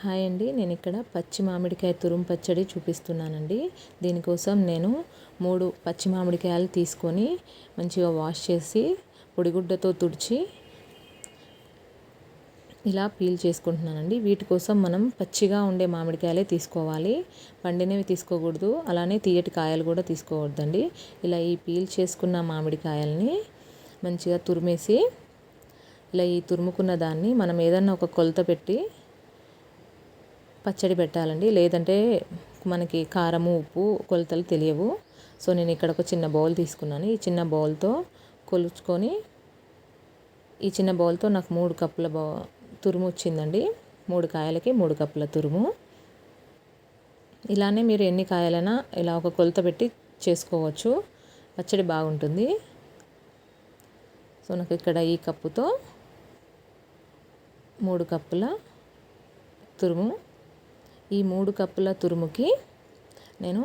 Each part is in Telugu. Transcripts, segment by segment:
హాయ్ అండి, నేను ఇక్కడ పచ్చి మామిడికాయ తురుము పచ్చడి చూపిస్తున్నానండి. దీనికోసం నేను 3 పచ్చి మామిడికాయలు తీసుకొని మంచిగా వాష్ చేసి పొడిగుడ్డతో తుడిచి ఇలా పీల్ చేసుకుంటున్నానండి. వీటి కోసం మనం పచ్చిగా ఉండే మామిడికాయలే తీసుకోవాలి, పండినవి తీసుకోకూడదు. అలానే తీయటి కాయలు కూడా తీసుకోవద్దండి. ఇలా ఈ పీల్ చేసుకున్న మామిడికాయల్ని మంచిగా తురిమేసి ఇలా ఈ తురుముకున్న దాన్ని మనం ఏదన్నా ఒక కొలత పెట్టి పచ్చడి పెట్టాలండి. లేదంటే మనకి కారము ఉప్పు కొలతలు తెలియవు. సో నేను ఇక్కడ ఒక చిన్న బౌల్ తీసుకున్నాను. ఈ చిన్న బౌల్తో కొలుచుకొని ఈ చిన్న బౌల్తో నాకు 3 కప్పుల తురుము వచ్చిందండి. 3 కాయలకి 3 కప్పుల తురుము. ఇలానే మీరు ఎన్ని కాయలైనా ఇలా ఒక కొలత పెట్టి చేసుకోవచ్చు, పచ్చడి బాగుంటుంది. సో నాకు ఇక్కడ ఈ కప్పుతో 3 కప్పుల తురుము. ఈ 3 కప్పుల తురుముకి నేను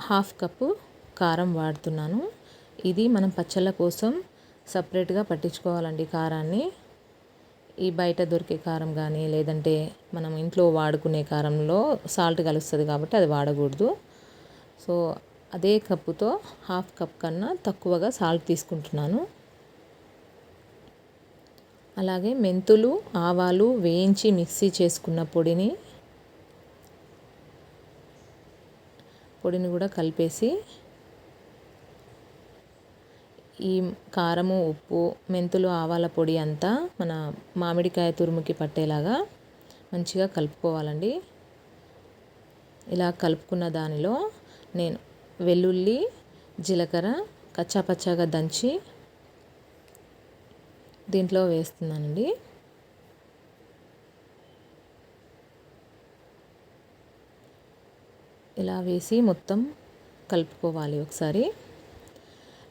1/2 కప్పు కారం వాడుతున్నాను. ఇది మనం పచ్చళ్ళ కోసం సపరేట్గా పట్టించుకోవాలండి కారాన్ని. ఈ బయట దొరికే కారం కానీ లేదంటే మనం ఇంట్లో వాడుకునే కారంలో సాల్ట్ కలుస్తుంది కాబట్టి అది వాడకూడదు. సో అదే కప్పుతో 1/2 కప్ కన్నా తక్కువగా సాల్ట్ తీసుకుంటున్నాను. అలాగే మెంతులు, ఆవాలు వేయించి మిక్సీ చేసుకున్న పొడిని కూడా కలిపేసి ఈ కారము, ఉప్పు, మెంతులు, ఆవాల పొడి అంతా మన మామిడికాయ తురుముకి పట్టేలాగా మంచిగా కలుపుకోవాలండి. ఇలా కలుపుకున్న దానిలో నేను వెల్లుల్లి, జీలకర్ర కచ్చాపచ్చాగా దంచి దీంట్లో వేస్తున్నానండి. ఇలా వేసి మొత్తం కలుపుకోవాలి ఒకసారి.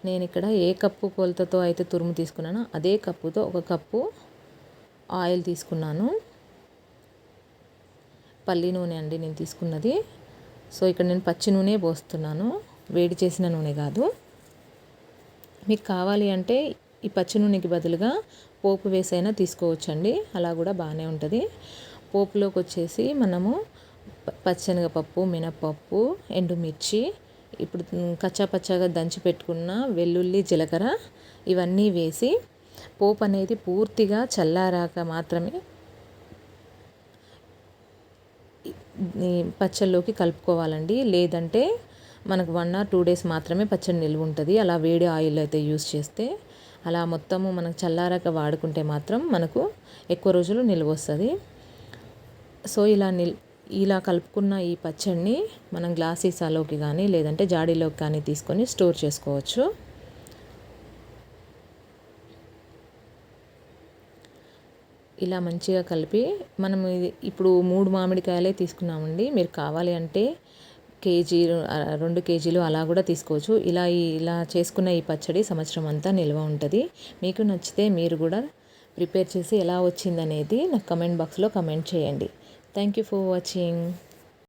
నేను ఇక్కడ ఏ కప్పు కొలతతో అయితే తురుము తీసుకున్నానో అదే కప్పుతో 1 కప్పు ఆయిల్ తీసుకున్నాను. పల్లి నూనె అండి నేను తీసుకున్నది. సో ఇక్కడ నేను పచ్చి నూనె పోస్తున్నాను, వేడి చేసిన నూనె కాదు. మీకు కావాలి అంటే ఈ పచ్చి నూనెకి బదులుగా పోపు వేసైనా తీసుకోవచ్చండి, అలా కూడా బాగానే ఉంటుంది. పోపులోకి వచ్చేసి మనము పచ్చెనగపప్పు, మినపప్పు, ఎండుమిర్చి, ఇప్పుడు కచ్చాపచ్చాగా దంచి పెట్టుకున్న వెల్లుల్లి, జీలకర్ర ఇవన్నీ వేసి పోపు అనేది పూర్తిగా చల్లారాక మాత్రమే ఈ పచ్చళ్ళలోకి కలుపుకోవాలండి. లేదంటే మనకు 1 or 2 days మాత్రమే పచ్చడి నిల్వ ఉంటుంది, అలా వేడి ఆయిల్ అయితే యూస్ చేస్తే. అలా మొత్తము మనకు చల్లారాక వాడుకుంటే మాత్రం మనకు ఎక్కువ రోజులు నిల్వ వస్తుంది. సో ఇలా కలుపుకున్న ఈ పచ్చడిని మనం గ్లాస్ సీసాలోకి కానీ లేదంటే జాడీలోకి కానీ తీసుకొని స్టోర్ చేసుకోవచ్చు. ఇలా మంచిగా కలిపి మనం ఇప్పుడు 3 మామిడికాయలే తీసుకున్నామండి. మీరు కావాలి అంటే కేజీ, 2 కేజీలు అలా కూడా తీసుకోవచ్చు. ఇలా చేసుకున్న ఈ పచ్చడి సంవత్సరం అంతా నిల్వ ఉంటుంది. మీకు నచ్చితే మీరు కూడా ప్రిపేర్ చేసి ఎలా వచ్చిందనేది నాకు కమెంట్ బాక్స్లో కమెంట్ చేయండి. Thank you for watching.